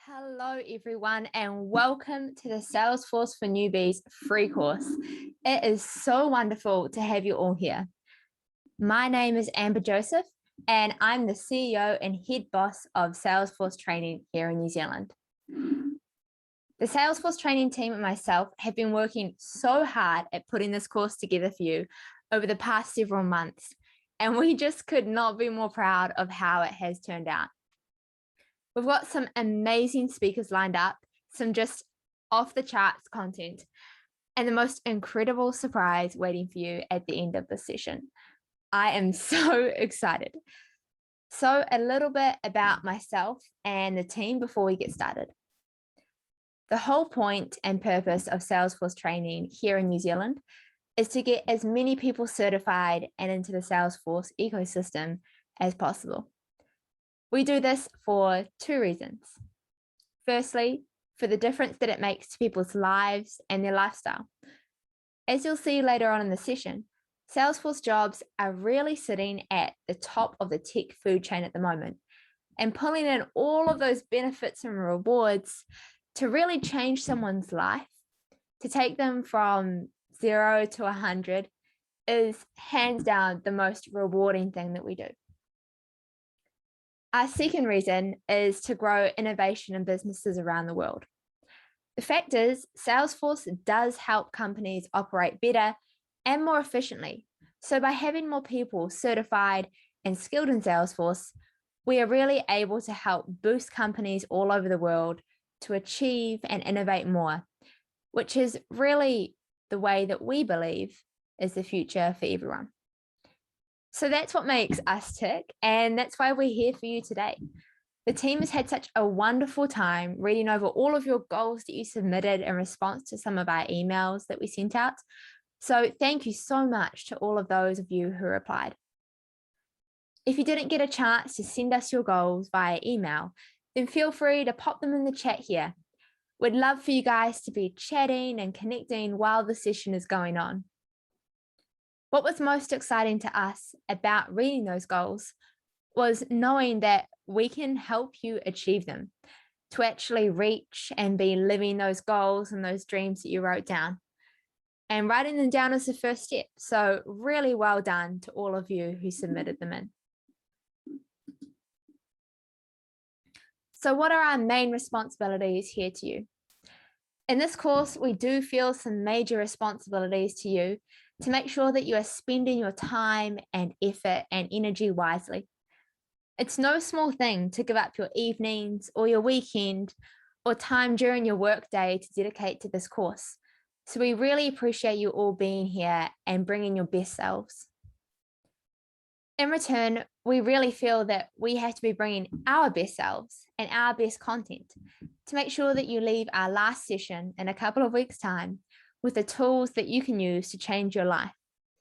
Hello, everyone, and welcome to the Salesforce for Newbies free course. It is so wonderful to have you all here. My name is Amber Joseph, and I'm the CEO and head boss of Salesforce Training here in New Zealand. The Salesforce Training team and myself have been working so hard at putting this course together for you over the past several months, and we just could not be more proud of how it has turned out. We've got some amazing speakers lined up, some just off the charts content, and the most incredible surprise waiting for you at the end of the session. I am so excited. So a little bit about myself and the team before we get started. The whole point and purpose of Salesforce Training here in New Zealand is to get as many people certified and into the Salesforce ecosystem as possible. We do this for two reasons. Firstly, for the difference that it makes to people's lives and their lifestyle. As you'll see later on in the session, Salesforce jobs are really sitting at the top of the tech food chain at the moment and pulling in all of those benefits and rewards to really change someone's life, to take them from 0 to 100 is hands down the most rewarding thing that we do. Our second reason is to grow innovation in businesses around the world. The fact is, Salesforce does help companies operate better and more efficiently. So by having more people certified and skilled in Salesforce, we are really able to help boost companies all over the world to achieve and innovate more, which is really the way that we believe is the future for everyone. So that's what makes us tick, and that's why we're here for you today. The team has had such a wonderful time reading over all of your goals that you submitted in response to some of our emails that we sent out. So thank you so much to all of those of you who replied. If you didn't get a chance to send us your goals via email, then feel free to pop them in the chat here. We'd love for you guys to be chatting and connecting while the session is going on. What was most exciting to us about reading those goals was knowing that we can help you achieve them, to actually reach and be living those goals and those dreams that you wrote down. And writing them down is the first step. So really well done to all of you who submitted them in. So what are our main responsibilities here to you? In this course, we do feel some major responsibilities to you to make sure that you are spending your time and effort and energy wisely. It's no small thing to give up your evenings or your weekend or time during your workday to dedicate to this course. So we really appreciate you all being here and bringing your best selves. In return, we really feel that we have to be bringing our best selves and our best content to make sure that you leave our last session in a couple of weeks' time with the tools that you can use to change your life,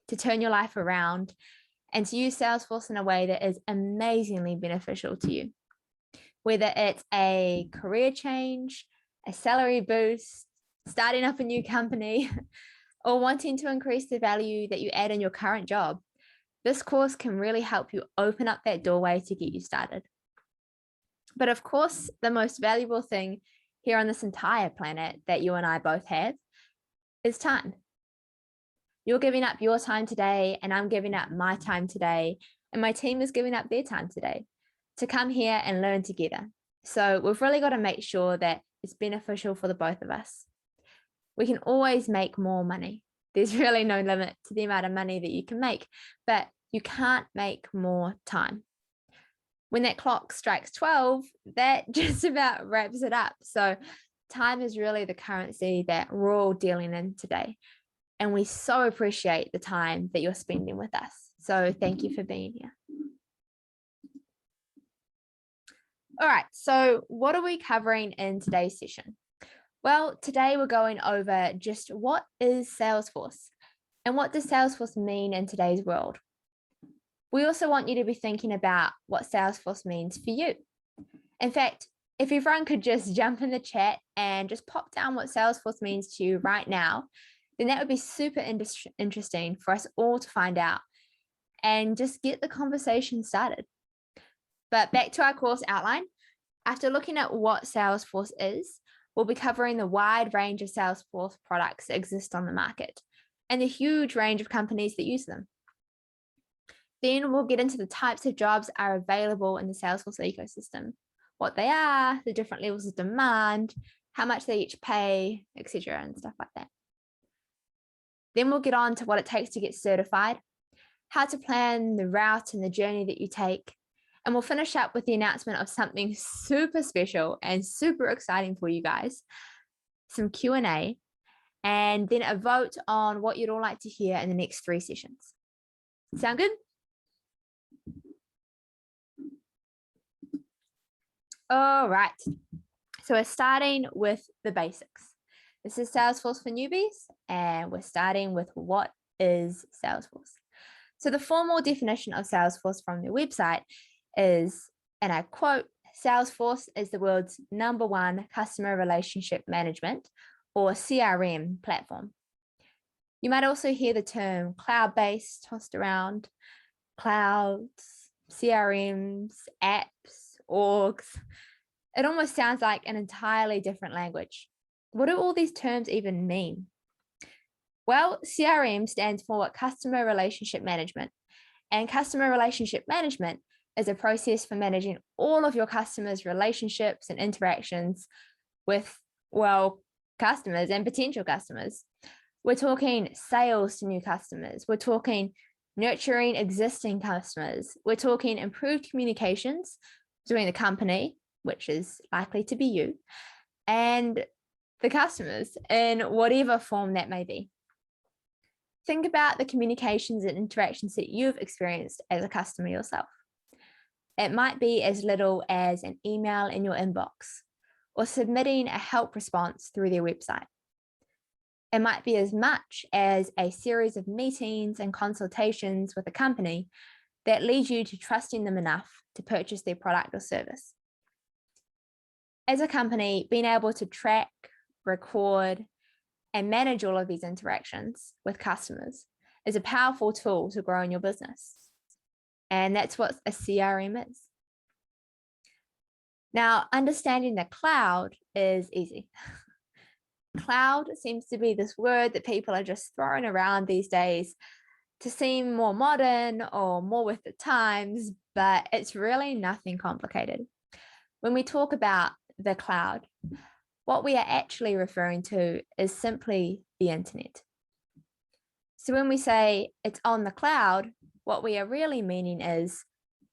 to turn your life around, and to use Salesforce in a way that is amazingly beneficial to you. Whether it's a career change, a salary boost, starting up a new company, or wanting to increase the value that you add in your current job, this course can really help you open up that doorway to get you started. But of course, the most valuable thing here on this entire planet that you and I both have is time. You're giving up your time today, and I'm giving up my time today, and my team is giving up their time today to come here and learn together. So we've really got to make sure that it's beneficial for the both of us. We can always make more money. There's really no limit to the amount of money that you can make, but you can't make more time. When that clock strikes 12, that just about wraps it up. So time is really the currency that we're all dealing in today. And we so appreciate the time that you're spending with us. So thank you for being here. All right, so what are we covering in today's session? Well, today we're going over just what is Salesforce and what does Salesforce mean in today's world? We also want you to be thinking about what Salesforce means for you. In fact, if everyone could just jump in the chat and just pop down what Salesforce means to you right now, then that would be super interesting for us all to find out and just get the conversation started. But back to our course outline. After looking at what Salesforce is, we'll be covering the wide range of Salesforce products that exist on the market and the huge range of companies that use them. Then we'll get into the types of jobs that are available in the Salesforce ecosystem, what they are, the different levels of demand, how much they each pay, etc., and stuff like that. Then we'll get on to what it takes to get certified, how to plan the route and the journey that you take, and we'll finish up with the announcement of something super special and super exciting for you guys, some Q&A, and then a vote on what you'd all like to hear in the next 3 sessions. Sound good? All right, so we're starting with the basics. This is Salesforce for Newbies, and we're starting with what is Salesforce. So the formal definition of Salesforce from their website is, and I quote, Salesforce is the world's #1 customer relationship management or CRM platform. You might also hear the term cloud-based tossed around, clouds, CRMs, apps, orgs. It almost sounds like an entirely different language. What do all these terms even mean? Well, CRM stands for Customer Relationship Management, and customer relationship management is a process for managing all of your customers' relationships and interactions with, well, customers and potential customers. We're talking sales to new customers. We're talking nurturing existing customers. We're talking improved communications between the company, which is likely to be you, and the customers in whatever form that may be. Think about the communications and interactions that you've experienced as a customer yourself. It might be as little as an email in your inbox or submitting a help response through their website. It might be as much as a series of meetings and consultations with a company that lead you to trusting them enough to purchase their product or service. As a company, being able to track, record, and manage all of these interactions with customers is a powerful tool to grow in your business. And that's what a CRM is. Now, understanding the cloud is easy. Cloud seems to be this word that people are just throwing around these days to seem more modern or more with the times, but it's really nothing complicated. When we talk about the cloud, what we are actually referring to is simply the internet. So when we say it's on the cloud, what we are really meaning is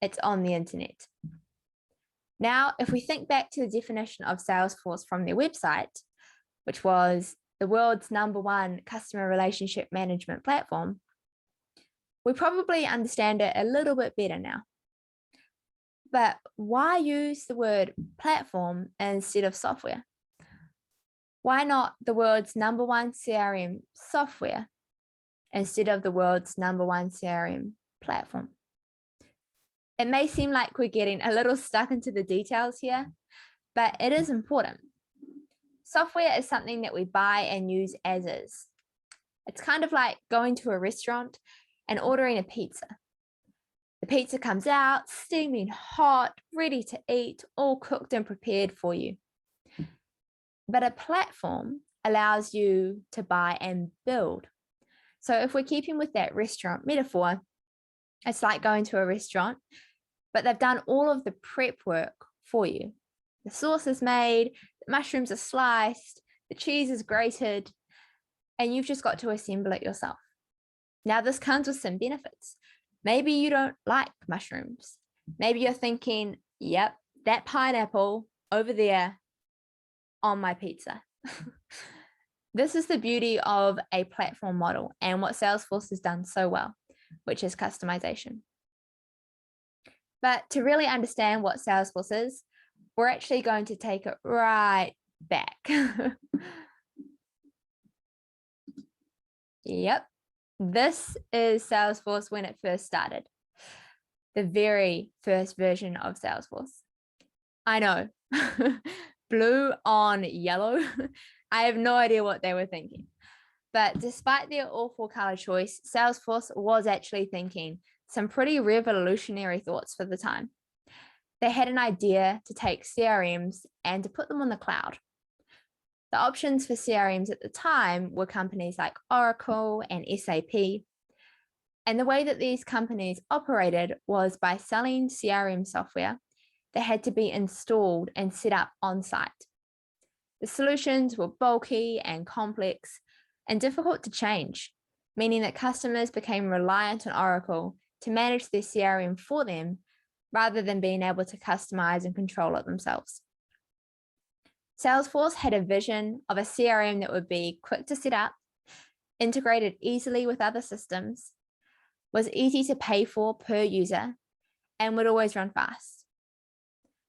it's on the internet. Now, if we think back to the definition of Salesforce from their website, which was the world's #1 customer relationship management platform, we probably understand it a little bit better now. But why use the word platform instead of software? Why not the world's #1 CRM software instead of the world's #1 CRM platform? It may seem like we're getting a little stuck into the details here, but it is important. Software is something that we buy and use as is. It's kind of like going to a restaurant and ordering a pizza. The pizza comes out steaming hot, ready to eat, all cooked and prepared for you. But a platform allows you to buy and build. So if we're keeping with that restaurant metaphor, it's like going to a restaurant, but they've done all of the prep work for you. The sauce is made, the mushrooms are sliced, the cheese is grated, and you've just got to assemble it yourself. Now, this comes with some benefits. Maybe you don't like mushrooms. Maybe you're thinking, yep, that pineapple over there on my pizza. This is the beauty of a platform model and what Salesforce has done so well, which is customization. But to really understand what Salesforce is, we're actually going to take it right back. Yep, this is Salesforce when it first started. The very first version of Salesforce. I know, blue on yellow. I have no idea what they were thinking. But despite their awful color choice, Salesforce was actually thinking some pretty revolutionary thoughts for the time. they had an idea to take CRMs and to put them on the cloud. The options for CRMs at the time were companies like Oracle and SAP. And the way that these companies operated was by selling CRM software that had to be installed and set up on site. The solutions were bulky and complex and difficult to change, meaning that customers became reliant on Oracle to manage their CRM for them rather than being able to customize and control it themselves. Salesforce had a vision of a CRM that would be quick to set up, integrated easily with other systems, was easy to pay for per user, and would always run fast.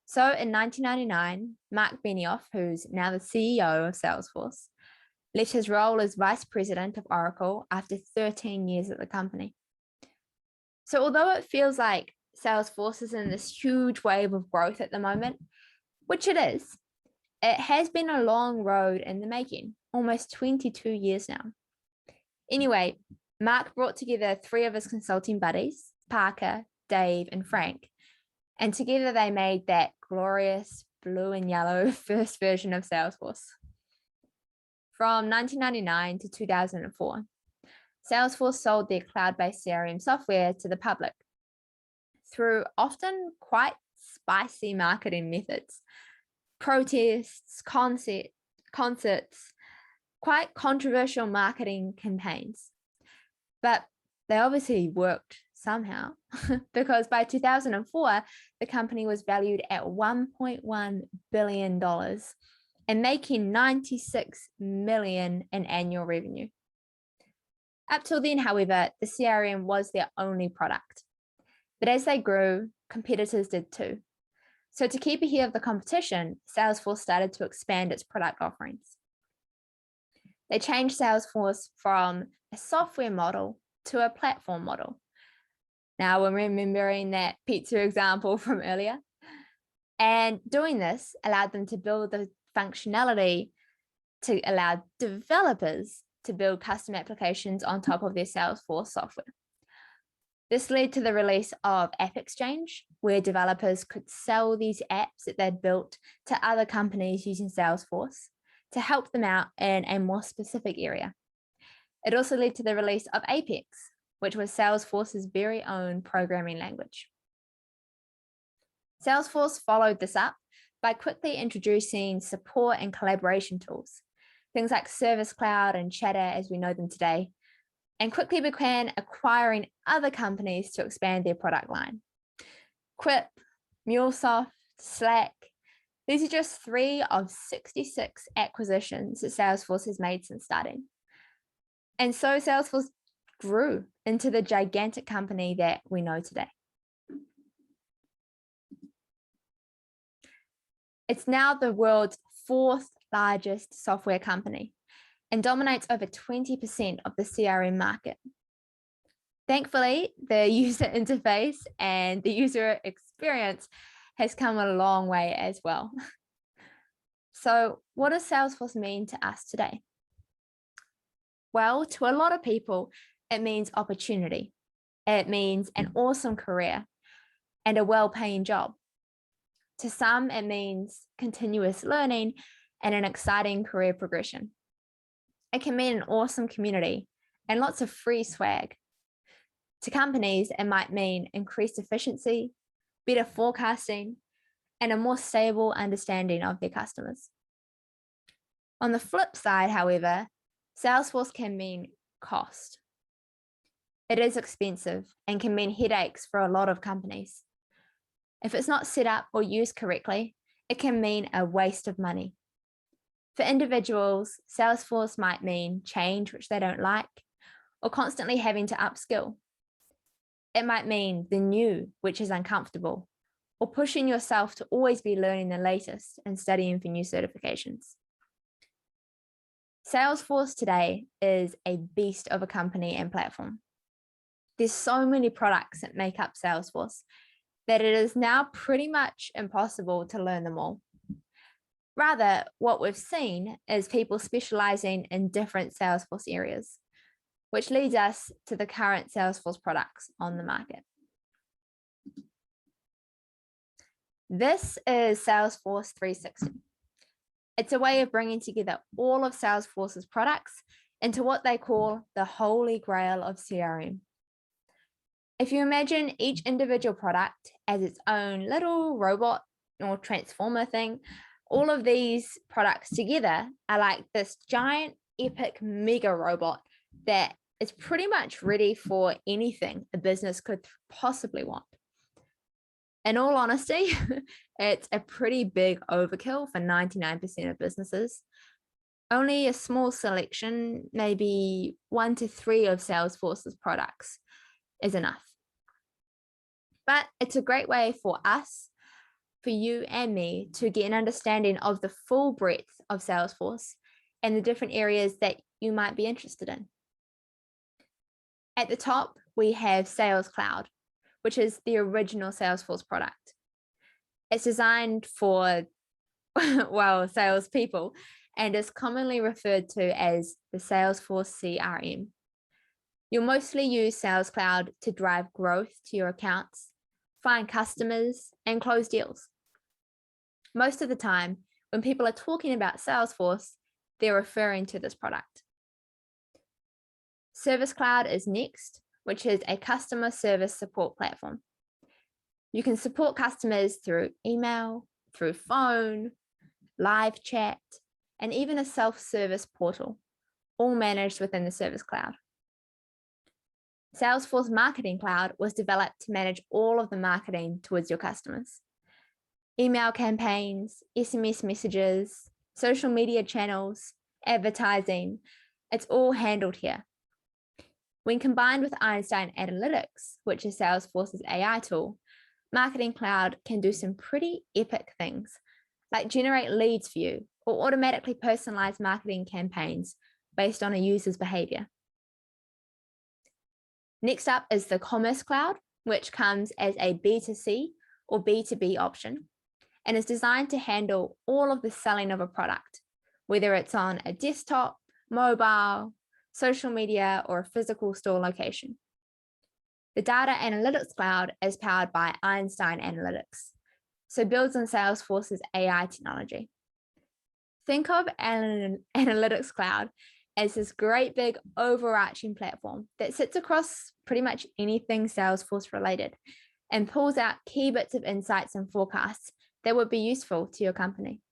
So in 1999, Mark Benioff, who's now the CEO of Salesforce, left his role as vice president of Oracle after 13 years at the company. So although it feels like Salesforce is in this huge wave of growth at the moment, which it is, it has been a long road in the making, almost 22 years now. Anyway, Mark brought together 3 of his consulting buddies, Parker, Dave, and Frank, and together they made that glorious blue and yellow first version of Salesforce. From 1999 to 2004, Salesforce sold their cloud-based CRM software to the public through often quite spicy marketing methods, protests, concerts, quite controversial marketing campaigns. But they obviously worked somehow, because by 2004, the company was valued at $1.1 billion and making $96 million in annual revenue. Up till then, however, the CRM was their only product. But as they grew, competitors did too. So to keep ahead of the competition, Salesforce started to expand its product offerings. They changed Salesforce from a software model to a platform model. Now we're remembering that pizza example from earlier. And doing this allowed them to build the functionality to allow developers to build custom applications on top of their Salesforce software. This led to the release of App Exchange, where developers could sell these apps that they'd built to other companies using Salesforce to help them out in a more specific area. It also led to the release of Apex, which was Salesforce's very own programming language. Salesforce followed this up by quickly introducing support and collaboration tools, things like Service Cloud and Chatter as we know them today, and quickly began acquiring other companies to expand their product line. Quip, MuleSoft, Slack, these are just 3 of 66 acquisitions that Salesforce has made since starting. And so Salesforce grew into the gigantic company that we know today. It's now the world's 4th largest software company and dominates over 20% of the CRM market. Thankfully, the user interface and the user experience has come a long way as well. So what does Salesforce mean to us today? Well, to a lot of people, it means opportunity. It means an awesome career and a well-paying job. To some, it means continuous learning and an exciting career progression. It can mean an awesome community and lots of free swag. To companies, it might mean increased efficiency, better forecasting, and a more stable understanding of their customers. On the flip side, however, Salesforce can mean cost. It is expensive and can mean headaches for a lot of companies. If it's not set up or used correctly, it can mean a waste of money. For individuals, Salesforce might mean change which they don't like, or constantly having to upskill. It might mean the new, which is uncomfortable, or pushing yourself to always be learning the latest and studying for new certifications. Salesforce today is a beast of a company and platform. There's so many products that make up Salesforce that it is now pretty much impossible to learn them all. Rather, what we've seen is people specializing in different Salesforce areas, which leads us to the current Salesforce products on the market. This is Salesforce 360. It's a way of bringing together all of Salesforce's products into what they call the holy grail of CRM. If you imagine each individual product as its own little robot or transformer thing, all of these products together are like this giant, epic mega robot that is pretty much ready for anything a business could possibly want. In all honesty, it's a pretty big overkill for 99% of businesses. Only a small selection, maybe 1 to 3 of Salesforce's products, is enough. But it's a great way for us, for you and me, to get an understanding of the full breadth of Salesforce and the different areas that you might be interested in. At the top, we have Sales Cloud, which is the original Salesforce product. It's designed for, well, salespeople, and is commonly referred to as the Salesforce CRM. You'll mostly use Sales Cloud to drive growth to your accounts, find customers, and close deals. Most of the time, when people are talking about Salesforce, they're referring to this product. Service Cloud is next, which is a customer service support platform. You can support customers through email, through phone, live chat, and even a self-service portal, all managed within the Service Cloud. Salesforce Marketing Cloud was developed to manage all of the marketing towards your customers. Email campaigns, SMS messages, social media channels, advertising, it's all handled here. When combined with Einstein Analytics, which is Salesforce's AI tool, Marketing Cloud can do some pretty epic things, like generate leads for you or automatically personalize marketing campaigns based on a user's behavior. Next up is the Commerce Cloud, which comes as a B2C or B2B option and is designed to handle all of the selling of a product, whether it's on a desktop, mobile, social media, or a physical store location. The Data Analytics Cloud is powered by Einstein Analytics, so builds on Salesforce's AI technology. Think of Analytics Cloud as this great big overarching platform that sits across pretty much anything Salesforce related and pulls out key bits of insights and forecasts that would be useful to your company.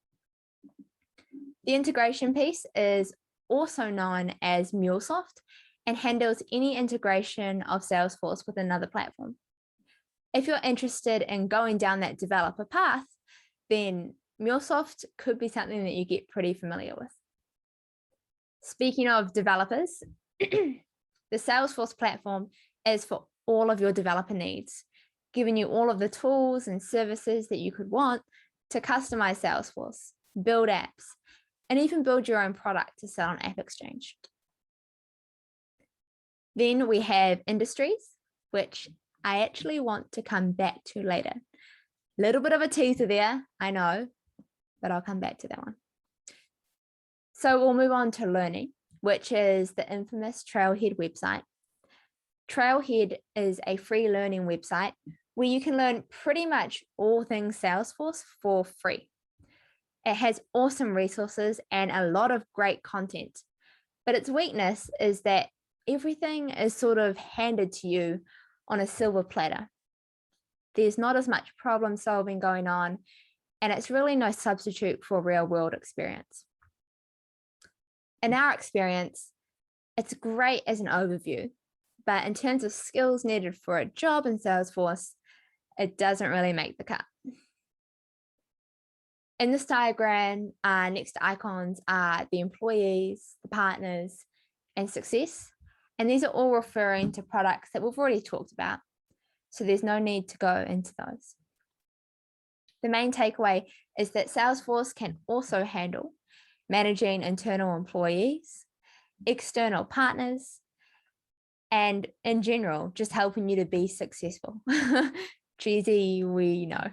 The integration piece is also known as MuleSoft and handles any integration of Salesforce with another platform. If you're interested in going down that developer path, then MuleSoft could be something that you get pretty familiar with. Speaking of developers, the Salesforce platform is for all of your developer needs, giving you all of the tools and services that you could want to customize Salesforce, build apps, and even build your own product to sell on AppExchange. Then we have industries, which I actually want to come back to later. Little bit of a teaser there, I know, but I'll come back to that one. So we'll move on to learning, which is the infamous Trailhead website. Trailhead is a free learning website where you can learn pretty much all things Salesforce for free. It has awesome resources and a lot of great content, but its weakness is that everything is sort of handed to you on a silver platter. There's not as much problem solving going on, and it's really no substitute for real world experience. In our experience, it's great as an overview, but in terms of skills needed for a job in Salesforce, it doesn't really make the cut. In this diagram, next to icons are the employees, the partners, and success. And these are all referring to products that we've already talked about. So there's no need to go into those. The main takeaway is that Salesforce can also handle managing internal employees, external partners, and in general, just helping you to be successful. Cheesy, we know.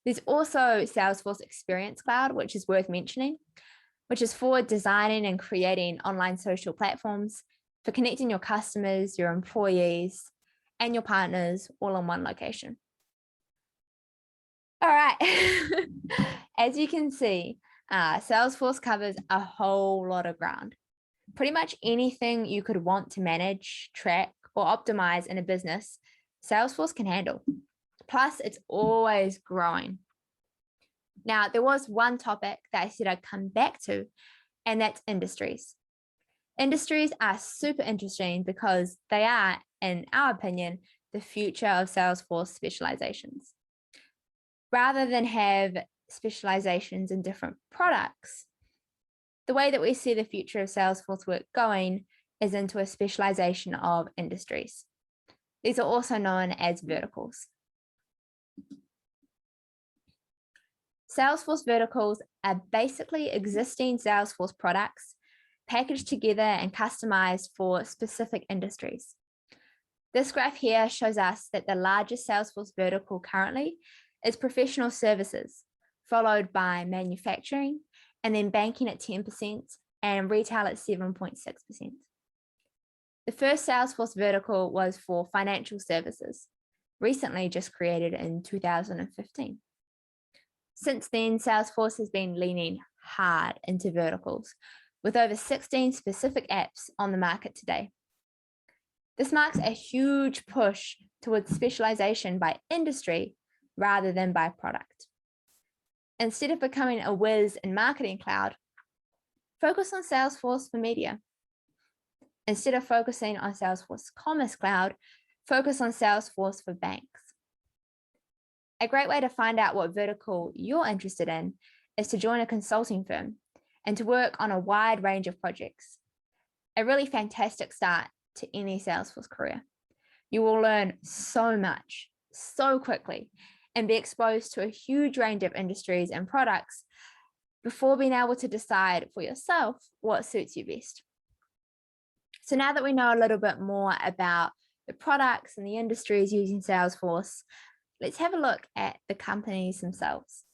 There's also Salesforce Experience Cloud, which is worth mentioning, which is for designing and creating online social platforms for connecting your customers, your employees, and your partners all in one location. All right. As you can see, Salesforce covers a whole lot of ground. Pretty much anything you could want to manage, track, or optimize in a business, Salesforce can handle. Plus, it's always growing. Now, there was one topic that I said I'd come back to, and that's industries. Industries are super interesting because they are, in our opinion, the future of Salesforce specializations. Rather than have specializations in different products, the way that we see the future of Salesforce work going is into a specialization of industries. These are also known as verticals. Salesforce verticals are basically existing Salesforce products packaged together and customized for specific industries. This graph here shows us that the largest Salesforce vertical currently is professional services, followed by manufacturing, and then banking at 10% and retail at 7.6%. The first Salesforce vertical was for financial services, recently just created in 2015. Since then, Salesforce has been leaning hard into verticals, with over 16 specific apps on the market today. This marks a huge push towards specialization by industry rather than by product. Instead of becoming a whiz in Marketing Cloud, focus on Salesforce for media. Instead of focusing on Salesforce Commerce Cloud, focus on Salesforce for banks. A great way to find out what vertical you're interested in is to join a consulting firm and to work on a wide range of projects. A really fantastic start to any Salesforce career. You will learn so much, so quickly, and be exposed to a huge range of industries and products before being able to decide for yourself what suits you best. So now that we know a little bit more about the products and the industries using Salesforce, let's have a look at the companies themselves.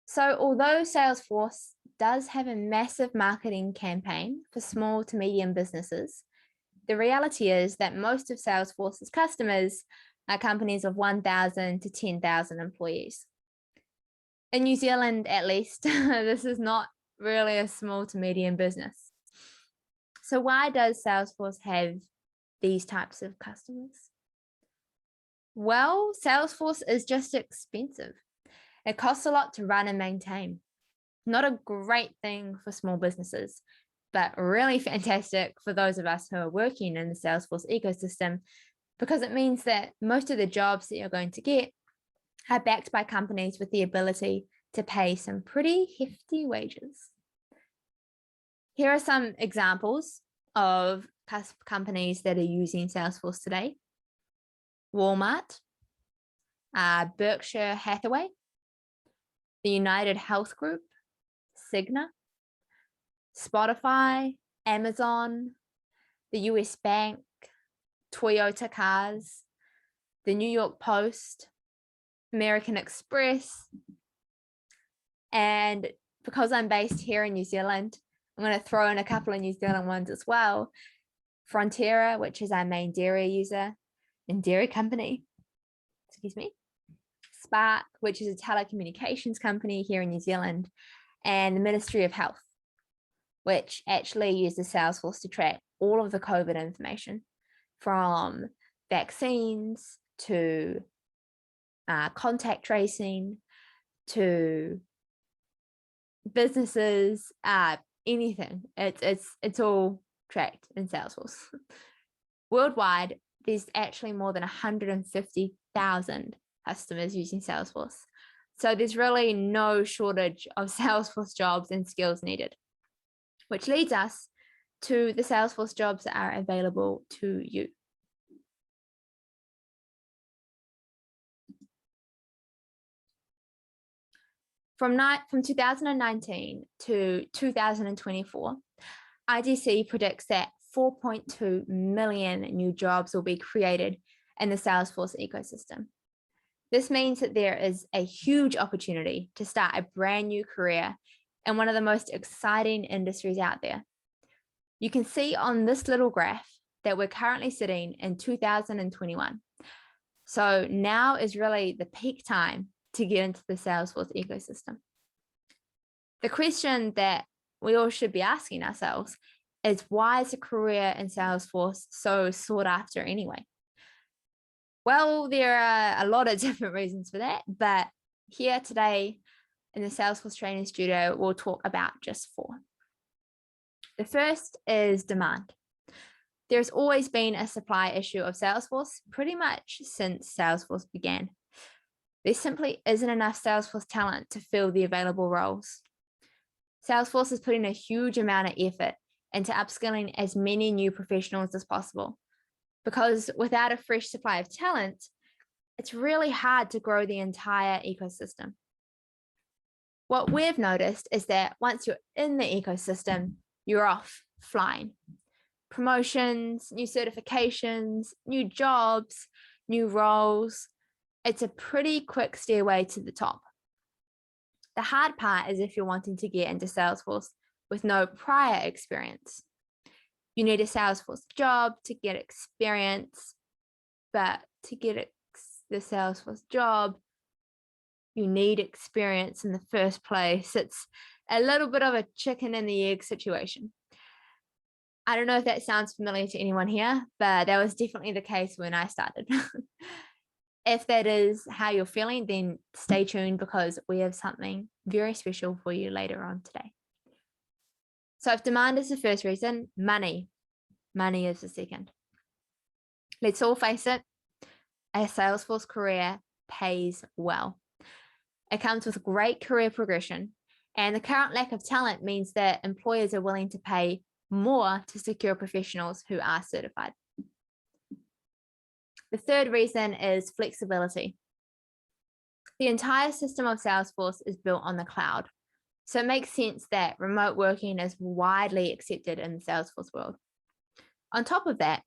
So although Salesforce does have a massive marketing campaign for small to medium businesses, the reality is that most of Salesforce's customers are companies of 1,000 to 10,000 employees. In New Zealand, at least, this is not really a small to medium business. So why does Salesforce have these types of customers? Well, Salesforce is just expensive. It costs a lot to run and maintain. Not a great thing for small businesses, but really fantastic for those of us who are working in the Salesforce ecosystem, because it means that most of the jobs that you're going to get are backed by companies with the ability to pay some pretty hefty wages. Here are some examples of companies that are using Salesforce today. Walmart, Berkshire Hathaway, the United Health Group, Cigna, Spotify, Amazon, the US Bank, Toyota Cars, the New York Post, American Express, and because I'm based here in New Zealand, I'm going to throw in a couple of New Zealand ones as well. Frontiera, which is our main dairy user and dairy company, excuse me. Spark, which is a telecommunications company here in New Zealand, and the Ministry of Health, which actually uses Salesforce to track all of the COVID information from vaccines to contact tracing to businesses, anything. It's all tracked in Salesforce. Worldwide, there's actually more than 150,000 customers using Salesforce. So there's really no shortage of Salesforce jobs and skills needed, which leads us to the Salesforce jobs that are available to you. From 2019 to 2024, IDC predicts that 4.2 million new jobs will be created in the Salesforce ecosystem. This means that there is a huge opportunity to start a brand new career in one of the most exciting industries out there. You can see on this little graph that we're currently sitting in 2021. So now is really the peak time to get into the Salesforce ecosystem. The question that we all should be asking ourselves is, why is a career in Salesforce so sought after anyway? Well, there are a lot of different reasons for that, but here today in the Salesforce Training Studio, we'll talk about just 4. The first is demand. There's always been a supply issue of Salesforce pretty much since Salesforce began. There simply isn't enough Salesforce talent to fill the available roles. Salesforce is putting a huge amount of effort into upskilling as many new professionals as possible, because without a fresh supply of talent, it's really hard to grow the entire ecosystem. What we've noticed is that once you're in the ecosystem, you're off flying. Promotions, new certifications, new jobs, new roles. It's a pretty quick stairway to the top. The hard part is if you're wanting to get into Salesforce with no prior experience. You need a Salesforce job to get experience, but to get the Salesforce job, you need experience in the first place. It's a little bit of a chicken and the egg situation. I don't know if that sounds familiar to anyone here, but that was definitely the case when I started. If that is how you're feeling, then stay tuned, because we have something very special for you later on today. So if demand is the first reason, money is the second. Let's all face it, a Salesforce career pays well. It comes with great career progression, and the current lack of talent means that employers are willing to pay more to secure professionals who are certified. The third reason is flexibility. The entire system of Salesforce is built on the cloud, so it makes sense that remote working is widely accepted in the Salesforce world. On top of that,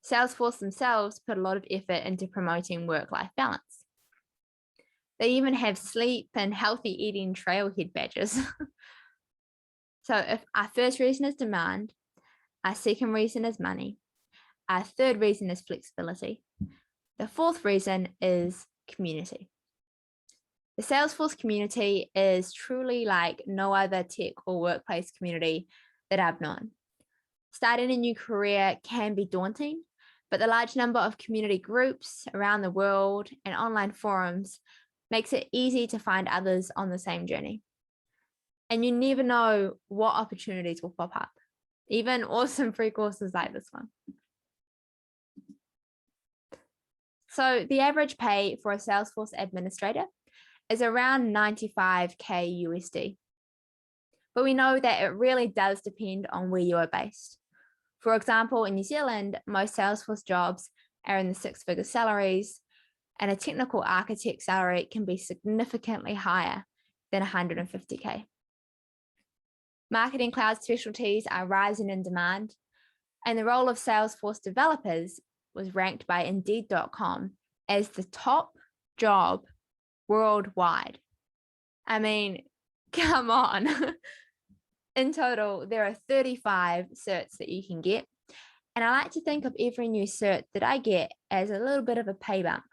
Salesforce themselves put a lot of effort into promoting work-life balance. They even have sleep and healthy eating trailhead badges. So if our first reason is demand, our second reason is money, our third reason is flexibility, the fourth reason is community. The Salesforce community is truly like no other tech or workplace community that I've known. Starting a new career can be daunting, but the large number of community groups around the world and online forums makes it easy to find others on the same journey. And you never know what opportunities will pop up, even awesome free courses like this one. So the average pay for a Salesforce administrator is around 95K USD. But we know that it really does depend on where you are based. For example, in New Zealand, most Salesforce jobs are in the 6-figure salaries, and a technical architect salary can be significantly higher than 150K. Marketing cloud specialties are rising in demand, and the role of Salesforce developers was ranked by Indeed.com as the top job worldwide. I mean, come on. In total, there are 35 certs that you can get, and I like to think of every new cert that I get as a little bit of a pay bump.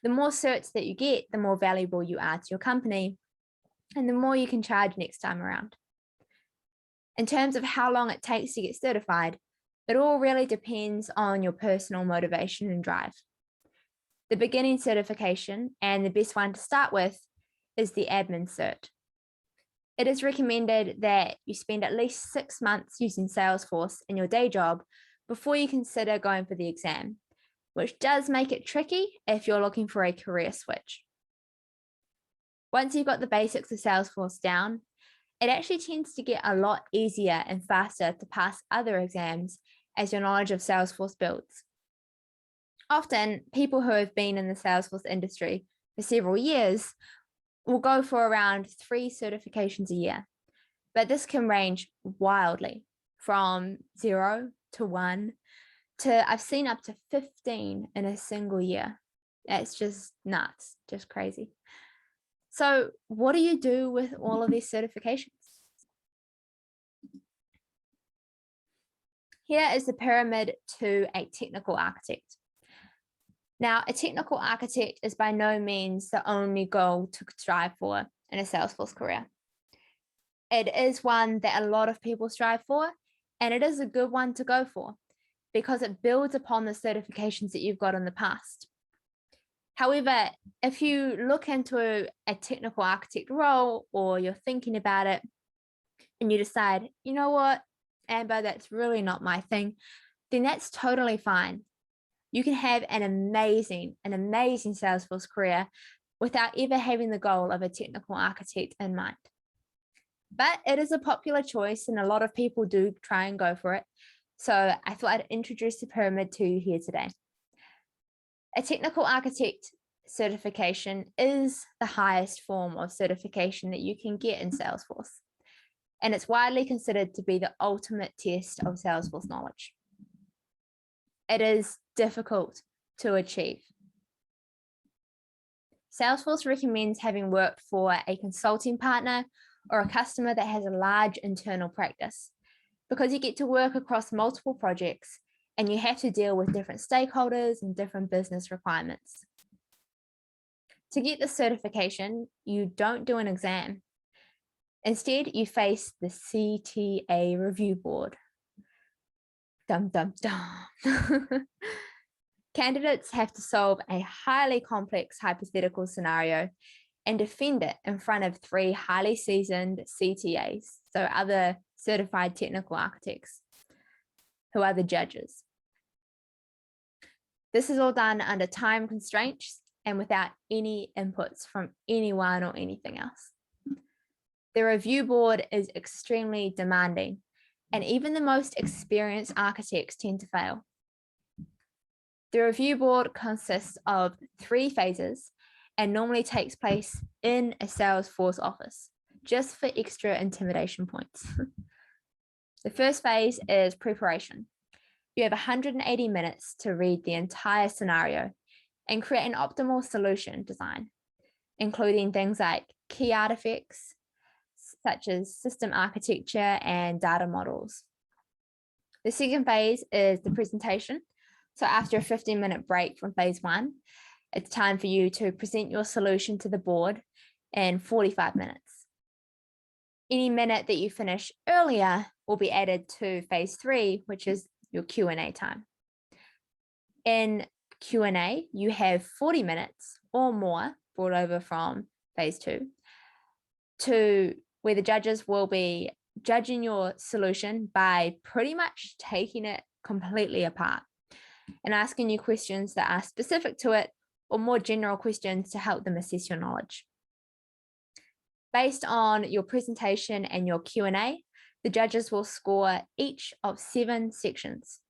The more certs that you get, the more valuable you are to your company, and the more you can charge next time around. In terms of how long it takes to get certified, it all really depends on your personal motivation and drive. The beginning certification, and the best one to start with, is the admin cert. It is recommended that you spend at least 6 months using Salesforce in your day job before you consider going for the exam, which does make it tricky if you're looking for a career switch. Once you've got the basics of Salesforce down, it actually tends to get a lot easier and faster to pass other exams as your knowledge of Salesforce builds. Often, people who have been in the Salesforce industry for several years will go for around 3 certifications a year, but this can range wildly from 0 to 1 to I've seen up to 15 in a single year. That's just nuts, just crazy. So what do you do with all of these certifications? Here is the pyramid to a technical architect. Now, a technical architect is by no means the only goal to strive for in a Salesforce career. It is one that a lot of people strive for, and it is a good one to go for because it builds upon the certifications that you've got in the past. However, if you look into a technical architect role or you're thinking about it and you decide, you know what, Amber, that's really not my thing, then that's totally fine. You can have an amazing Salesforce career without ever having the goal of a technical architect in mind. But it is a popular choice and a lot of people do try and go for it. So I thought I'd introduce the pyramid to you here today. A technical architect certification is the highest form of certification that you can get in Salesforce. And it's widely considered to be the ultimate test of Salesforce knowledge. It is difficult to achieve. Salesforce recommends having worked for a consulting partner or a customer that has a large internal practice because you get to work across multiple projects and you have to deal with different stakeholders and different business requirements. To get the certification, you don't do an exam. Instead, you face the CTA review board. Dum, dum, dum. Candidates have to solve a highly complex hypothetical scenario and defend it in front of 3 highly seasoned CTAs, so other certified technical architects, who are the judges. This is all done under time constraints and without any inputs from anyone or anything else. The review board is extremely demanding, and even the most experienced architects tend to fail. The review board consists of 3 phases and normally takes place in a Salesforce office, just for extra intimidation points. The first phase is preparation. You have 180 minutes to read the entire scenario and create an optimal solution design, including things like key artifacts, such as system architecture and data models. The second phase is the presentation. So after a 15-minute break from phase 1, it's time for you to present your solution to the board in 45 minutes. Any minute that you finish earlier will be added to phase 3, which is your Q&A time. In Q&A, you have 40 minutes or more brought over from phase 2 to where the judges will be judging your solution by pretty much taking it completely apart and asking you questions that are specific to it or more general questions to help them assess your knowledge. Based on your presentation and your Q&A, the judges will score each of 7 sections.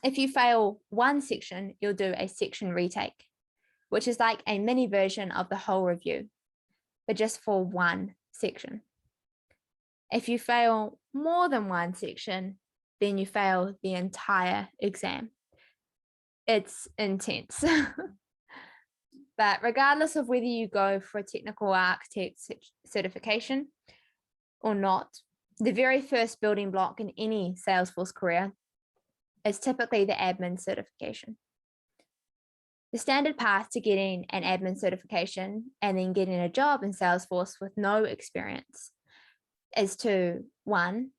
If you fail one section, you'll do a section retake, which is like a mini version of the whole review, but just for one section. If you fail more than one section, then you fail the entire exam. It's intense. But regardless of whether you go for a technical architect certification or not, the very first building block in any Salesforce career is typically the admin certification. The standard path to getting an admin certification and then getting a job in Salesforce with no experience is to, 1,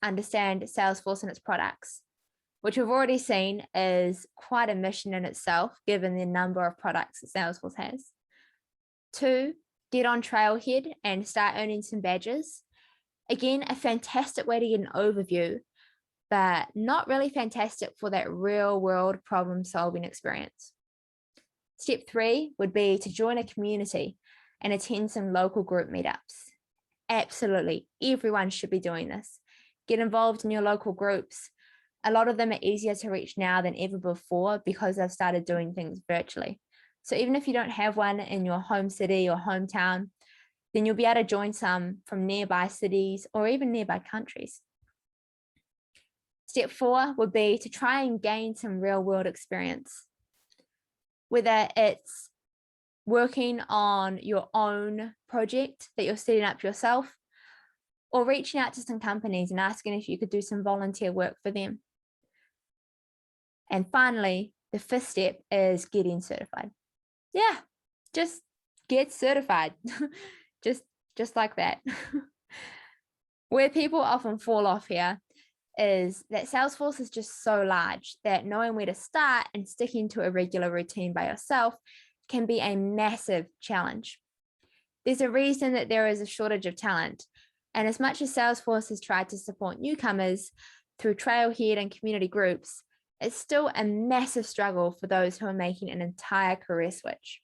understand Salesforce and its products, which we've already seen is quite a mission in itself, given the number of products that Salesforce has. 2, get on Trailhead and start earning some badges. Again, a fantastic way to get an overview, but not really fantastic for that real world problem solving experience. Step 3 would be to join a community and attend some local group meetups. Absolutely, everyone should be doing this. Get involved in your local groups. A lot of them are easier to reach now than ever before because they've started doing things virtually. So even if you don't have one in your home city or hometown, then you'll be able to join some from nearby cities or even nearby countries. Step 4 would be to try and gain some real world experience, whether it's working on your own project that you're setting up yourself or reaching out to some companies and asking if you could do some volunteer work for them. And finally, the fifth step is getting certified. Yeah, just get certified. just like that. Where people often fall off here is that Salesforce is just so large that knowing where to start and sticking to a regular routine by yourself can be a massive challenge. There's a reason that there is a shortage of talent. And as much as Salesforce has tried to support newcomers through Trailhead and community groups, it's still a massive struggle for those who are making an entire career switch.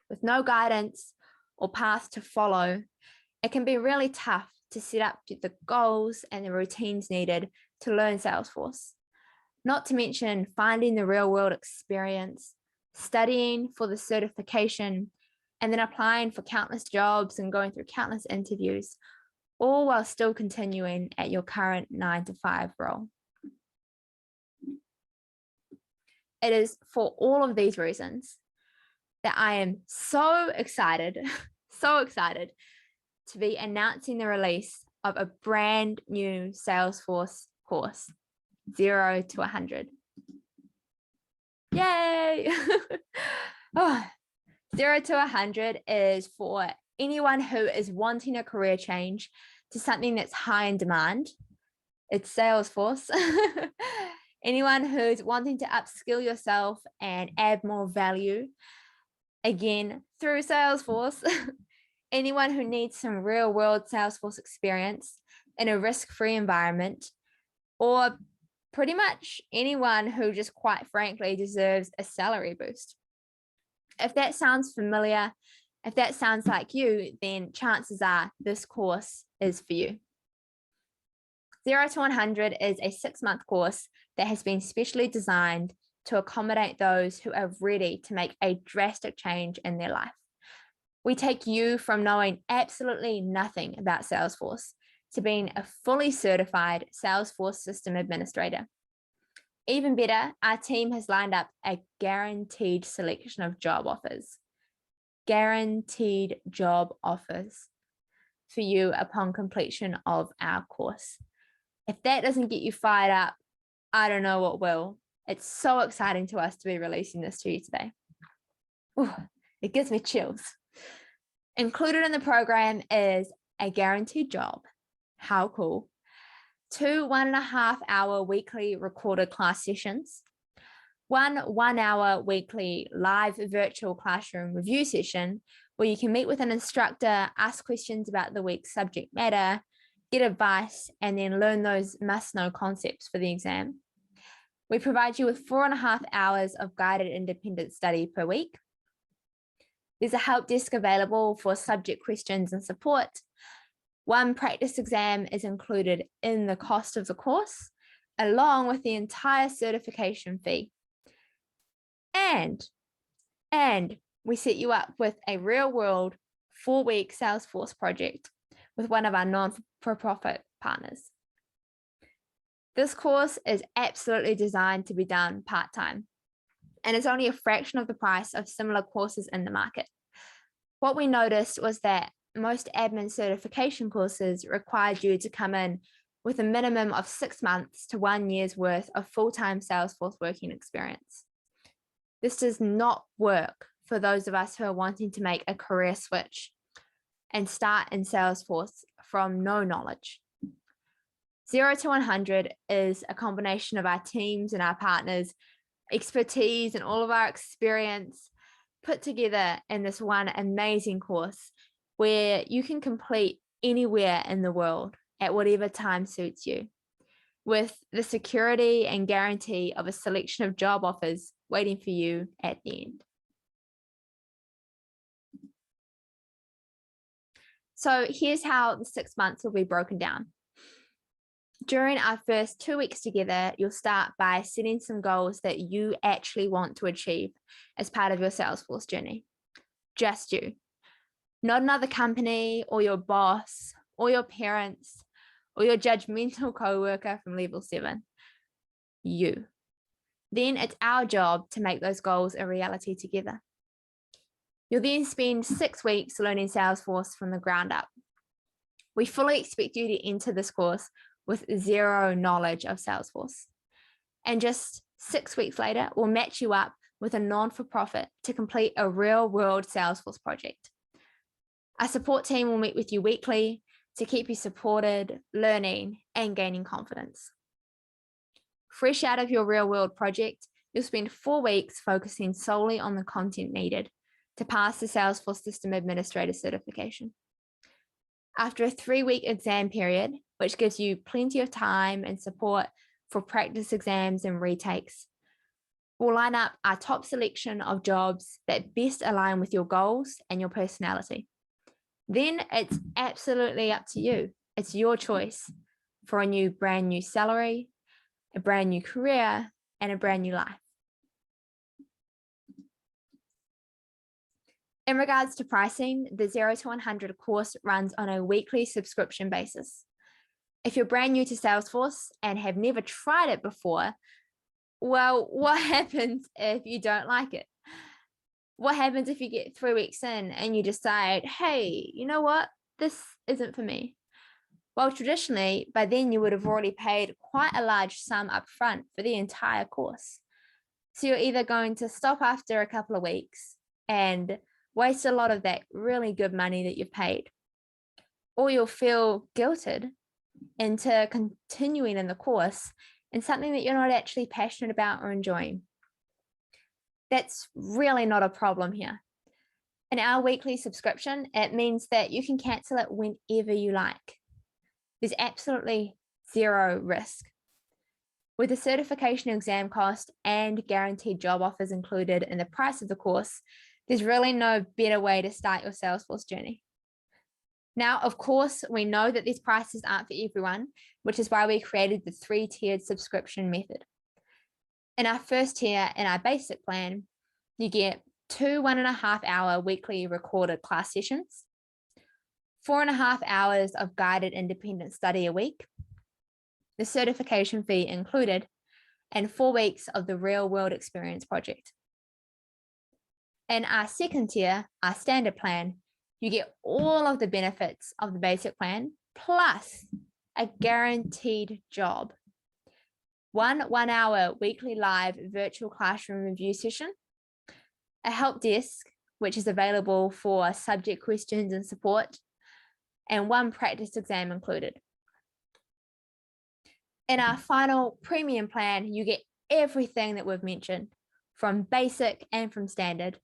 With no guidance or path to follow, it can be really tough to set up the goals and the routines needed to learn Salesforce. Not to mention finding the real world experience, studying for the certification, and then applying for countless jobs and going through countless interviews, all while still continuing at your current 9-to-5 role. It is for all of these reasons that I am so excited to be announcing the release of a brand new Salesforce course, 0 to 100. Yay! 0 to 100 is for anyone who is wanting a career change to something that's high in demand. It's Salesforce. Anyone who's wanting to upskill yourself and add more value, again, through Salesforce. Anyone who needs some real world Salesforce experience in a risk-free environment, or pretty much anyone who just quite frankly deserves a salary boost. If that sounds familiar, if that sounds like you, then chances are this course is for you. 0 to 100 is a 6-month course that has been specially designed to accommodate those who are ready to make a drastic change in their life. We take you from knowing absolutely nothing about Salesforce to being a fully certified Salesforce system administrator. Even better, our team has lined up a guaranteed selection of job offers. Guaranteed job offers for you upon completion of our course. If that doesn't get you fired up, I don't know what will. It's so exciting to us to be releasing this to you today. Ooh, it gives me chills. Included in the program is a guaranteed job. How cool. 2 1.5-hour weekly recorded class sessions, 1-hour weekly live virtual classroom review session where you can meet with an instructor, ask questions about the week's subject matter, get advice, and then learn those must-know concepts for the exam. We provide you with 4.5 hours of guided independent study per week. There's a help desk available for subject questions and support. 1 practice exam is included in the cost of the course, along with the entire certification fee. And we set you up with a real-world 4-week Salesforce project with one of our non-for-profit partners. This course is absolutely designed to be done part-time, and it's only a fraction of the price of similar courses in the market. What we noticed was that most admin certification courses required you to come in with a minimum of 6 months to 1 year's worth of full-time Salesforce working experience. This does not work for those of us who are wanting to make a career switch and start in Salesforce from no knowledge. 0 to 100 is a combination of our teams and our partners' expertise and all of our experience put together in this one amazing course where you can complete anywhere in the world at whatever time suits you, with the security and guarantee of a selection of job offers waiting for you at the end. So here's how the 6 months will be broken down. During our first 2 weeks together, you'll start by setting some goals that you actually want to achieve as part of your Salesforce journey. Just you. Not another company or your boss or your parents or your judgmental coworker from level 7. You. Then it's our job to make those goals a reality together. You'll then spend 6 weeks learning Salesforce from the ground up. We fully expect you to enter this course with zero knowledge of Salesforce and just 6 weeks later, we'll match you up with a non-for-profit to complete a real-world Salesforce project. Our support team will meet with you weekly to keep you supported, learning, and gaining confidence. Fresh out of your real-world project, you'll spend 4 weeks focusing solely on the content needed to pass the Salesforce System Administrator certification. After a 3-week exam period, which gives you plenty of time and support for practice exams and retakes, we'll line up our top selection of jobs that best align with your goals and your personality. Then it's absolutely up to you. It's your choice for a brand new salary, a brand new career, and a brand new life. In regards to pricing, the 0 to 100 course runs on a weekly subscription basis. If you're brand new to Salesforce and have never tried it before, well, what happens if you don't like it? What happens if you get 3 weeks in and you decide, hey, you know what? This isn't for me. Well, traditionally, by then you would have already paid quite a large sum up front for the entire course. So you're either going to stop after a couple of weeks and waste a lot of that really good money that you've paid, or you'll feel guilted into continuing in the course in something that you're not actually passionate about or enjoying. That's really not a problem here. In our weekly subscription, it means that you can cancel it whenever you like. There's absolutely zero risk. With the certification exam cost and guaranteed job offers included in the price of the course, there's really no better way to start your Salesforce journey. Now, of course, we know that these prices aren't for everyone, which is why we created the 3-tiered subscription method. In our first tier, in our basic plan, you get 2 1.5-hour weekly recorded class sessions, 4.5 hours of guided independent study a week, the certification fee included, and 4 weeks of the real-world experience project. In our second tier, our standard plan, you get all of the benefits of the basic plan, plus a guaranteed job. 1 1-hour weekly live virtual classroom review session, a help desk, which is available for subject questions and support, and 1 practice exam included. In our final premium plan, you get everything that we've mentioned, from basic and from standard,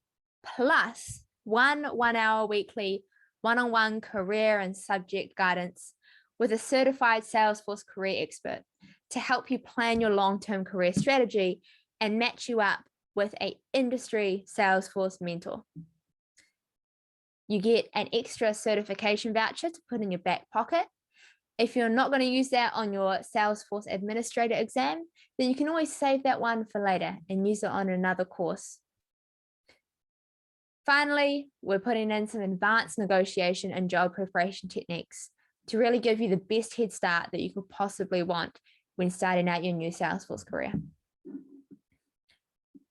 plus 1 1-hour weekly one-on-one career and subject guidance with a certified Salesforce career expert to help you plan your long-term career strategy and match you up with an industry Salesforce mentor. You get an extra certification voucher to put in your back pocket. If you're not going to use that on your Salesforce administrator exam, then you can always save that one for later and use it on another course. Finally, we're putting in some advanced negotiation and job preparation techniques to really give you the best head start that you could possibly want when starting out your new Salesforce career.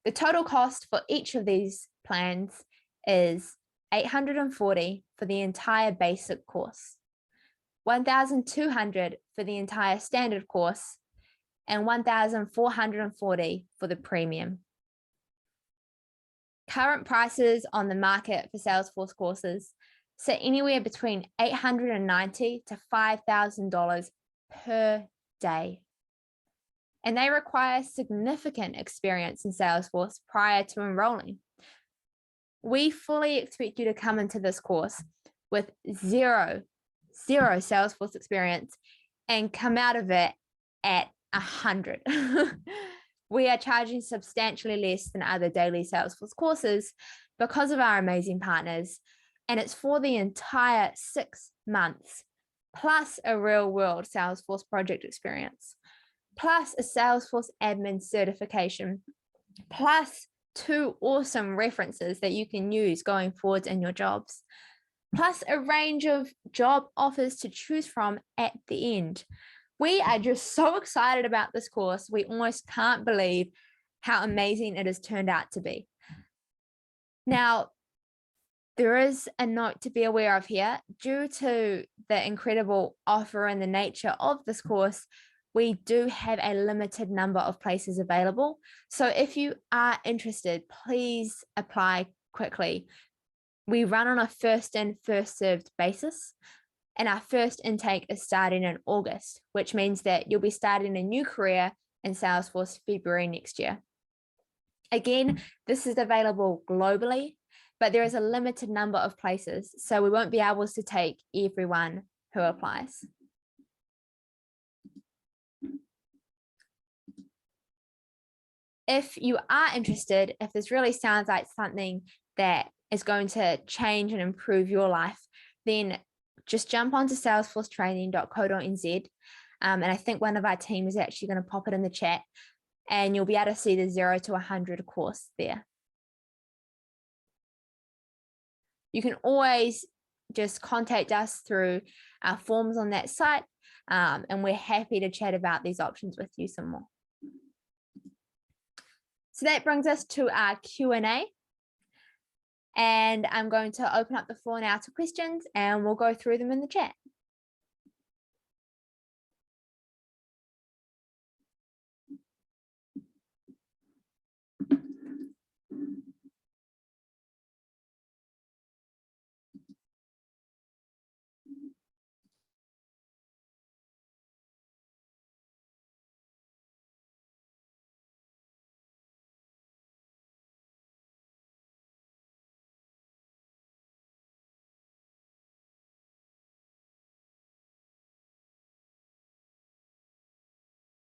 The total cost for each of these plans is $840 for the entire basic course, $1,200 for the entire standard course, and $1,440 for the premium. Current prices on the market for Salesforce courses sit anywhere between $890 to $5,000 per day. And they require significant experience in Salesforce prior to enrolling. We fully expect you to come into this course with zero Salesforce experience and come out of it at 100. We are charging substantially less than other daily Salesforce courses because of our amazing partners, and it's for the entire 6 months, plus a real-world Salesforce project experience, plus a Salesforce admin certification, plus 2 awesome references that you can use going forward in your jobs, plus a range of job offers to choose from at the end. We are just so excited about this course. We almost can't believe how amazing it has turned out to be. Now, there is a note to be aware of here. Due to the incredible offer and the nature of this course, we do have a limited number of places available. So if you are interested, please apply quickly. We run on a first in, first served basis. And our first intake is starting in August, which means that you'll be starting a new career in Salesforce February next year. Again, this is available globally, but there is a limited number of places, so we won't be able to take everyone who applies. If you are interested, if this really sounds like something that is going to change and improve your life, then just jump onto salesforcetraining.co.nz. And I think one of our team is actually going to pop it in the chat, and you'll be able to see the 0 to 100 course there. You can always just contact us through our forms on that site, and we're happy to chat about these options with you some more. So that brings us to our Q&A. And I'm going to open up the floor now to questions, and we'll go through them in the chat.